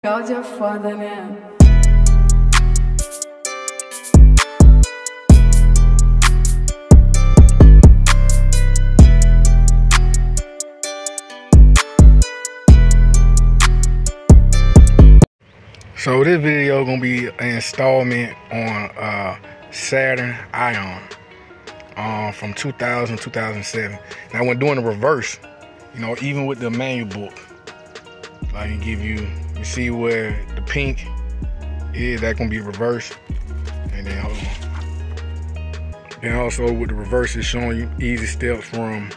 God, you're father now. So this video gonna be an installment on Saturn Ion from 2007. Now when doing the reverse, you know, even with the manual book, like it give you see where the pink is, that gonna be reverse, and then hold on. Then also with the reverse, it's showing you easy steps from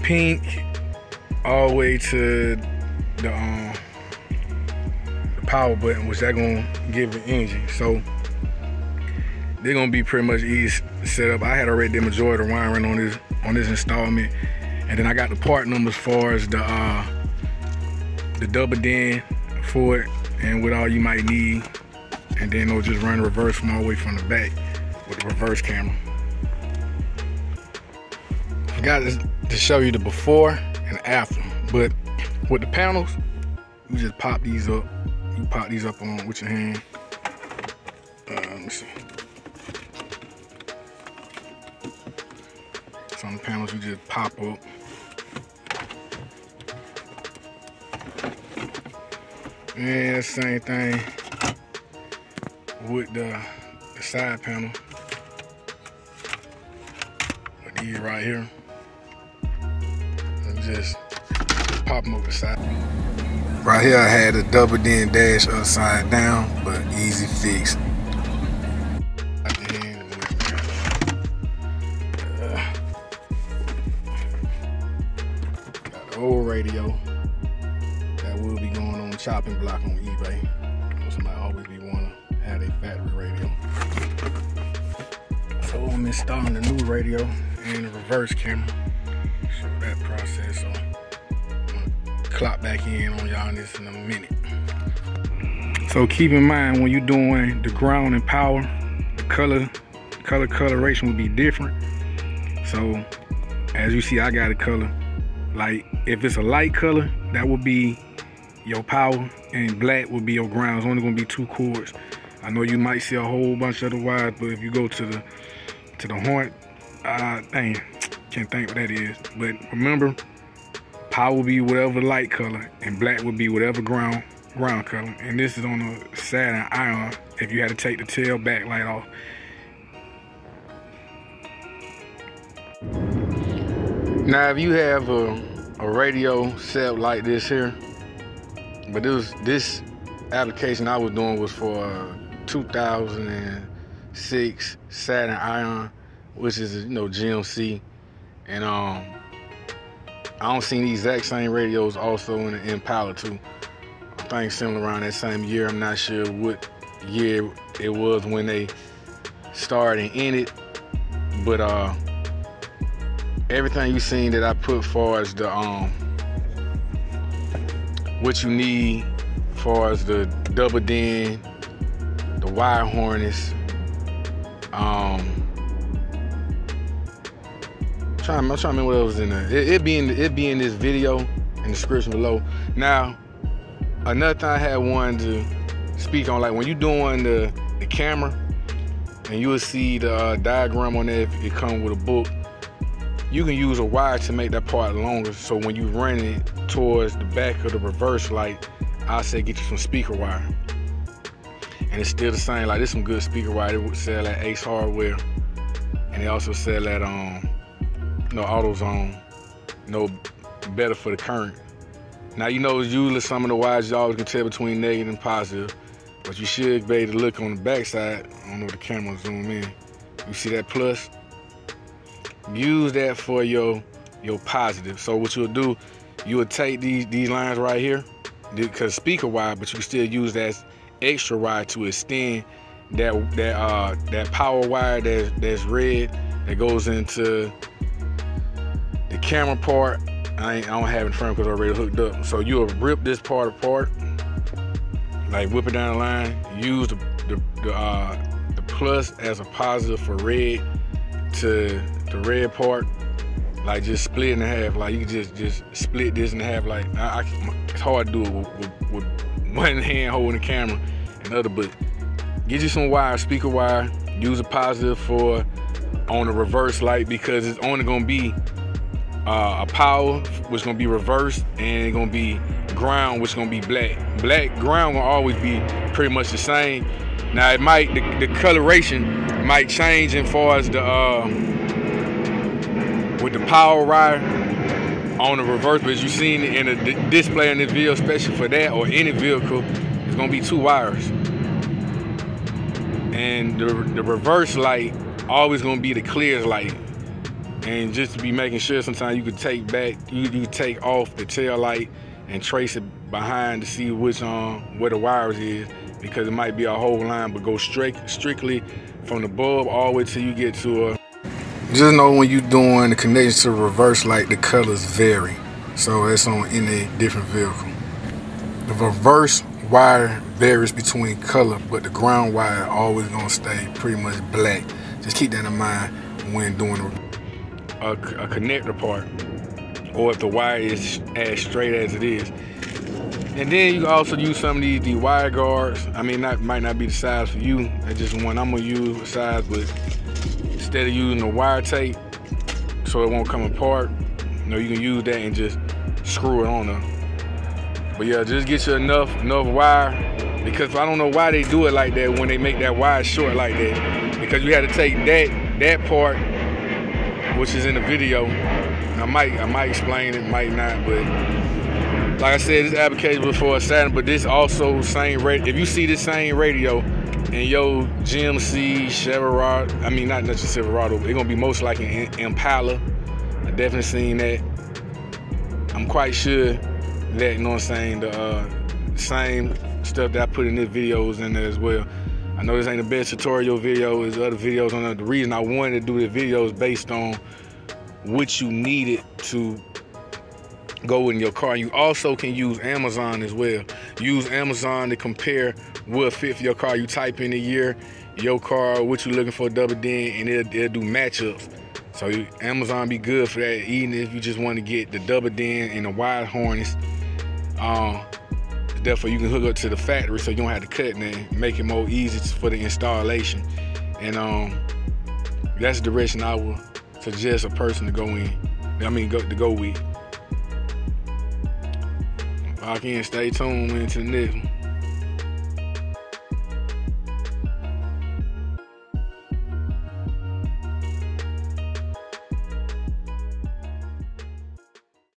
pink all the way to the power button, which that gonna give it energy. So they're gonna be pretty much easy set up. I had already did majority of the wiring on this installment, and then I got the part numbers as far as the double DIN for it and what all you might need, and then they'll just run the reverse from all the way from the back with the reverse camera. I got to show you the before and after, but with the panels, you just pop these up. You pop these up on with your hand. Let me see. So on the panels, you just pop up. And same thing with the side panel. With these right here. And just pop them over the side. Right here I had a double DIN dash upside down, but easy fix. Got the old radio that will be going on the chopping block on eBay. Somebody always be wanting to have a factory radio. So I'm installing the new radio and the reverse camera. Show that process. So clock back in on y'all this in a minute. So keep in mind when you're doing the ground and power, the coloration will be different. So as you see, I got a color. Like if it's a light color, that will be your power, and black will be your ground. It's only gonna be 2 cords. I know you might see a whole bunch of other wires, but if you go to the horn, dang, can't think what that is. But remember, power will be whatever light color, and black will be whatever ground color. And this is on the Saturn Ion. If you had to take the tail backlight off. Now, if you have a radio set like this here, but this application I was doing was for 2006 Saturn Ion, which is, you know, GMC, and I don't see the exact same radios also in the Impala too. I think similar around that same year. I'm not sure what year it was when they started in it, but everything you seen that I put far as the what you need far as the double DIN, the wire harness, I'm trying to remember what else was in there. It be in this video in the description below. Now, another thing I had wanted to speak on, like when you're doing the camera, and you will see the diagram on there if it comes with a book. You can use a wire to make that part longer, so when you run it towards the back of the reverse light, I say get you some speaker wire. And it's still the same. Like this some good speaker wire. They would sell at Ace Hardware, and they also sell at AutoZone, better for the current. Now, you know, usually some of the wires you always can tell between negative and positive, but you should be able to look on the back side. I don't know if the camera will zoom in. You see that plus? Use that for your positive. So what you'll do, you will take these lines right here, because speaker wire, but you can still use that extra wire to extend that power wire that's red that goes into the camera part. I don't have it in front because I already hooked up. So you'll rip this part apart, like whip it down the line. Use the plus as a positive for red to the red part, like just split in half. Like you can just split this in half. Like it's hard to do it with one hand holding the camera and the other, but get you some wire, speaker wire. Use a positive for on the reverse light, because it's only gonna be a power, which gonna be reversed, and it's gonna be ground, which gonna be black. Black ground gonna always be pretty much the same. Now it might, the coloration might change as far as the with the power wire on the reverse, but as you seen in the display in this video, especially for that or any vehicle, it's gonna be 2 wires. And the reverse light always gonna be the clearest light. And just to be making sure, sometimes you could take back, you take off the tail light and trace it behind to see which where the wires is, because it might be a whole line, but go strictly from the bulb all the way till you get to a. Just know when you're doing the connection to the reverse light, the colors vary. So that's on any different vehicle. The reverse wire varies between color, but the ground wire always gonna stay pretty much black. Just keep that in mind when doing a connector part, or if the wire is as straight as it is. And then you can also use some of these wire guards. I mean, might not be the size for you. That's just one I'm gonna use size, but instead of using the wire tape so it won't come apart, you know, you can use that and just screw it on there. But yeah, just get you enough wire, because I don't know why they do it like that when they make that wire short like that, because you had to take that part, which is in the video. I might explain it, might not, but like I said, this application was for a Saturn, but this also same radio. If you see this same radio in your GMC, Chevrolet, I mean not just Silverado, it's gonna be most likely an Impala. I definitely seen that. I'm quite sure that, you know what I'm saying, the same stuff that I put in this video is in there as well. I know this ain't the best tutorial video, there's other videos on there. The reason I wanted to do the video is based on what you needed to go in your car. You also can use Amazon as well. Use Amazon to compare what fit for your car. You type in the year, your car, what you looking for, double dent, and it'll do matchups. So Amazon be good for that, even if you just want to get the double dent and the wide harness. Therefore, you can hook up to the factory, so you don't have to cut and make it more easy for the installation. And that's the direction I would suggest a person to go in. To go with. Again, stay tuned into the next one.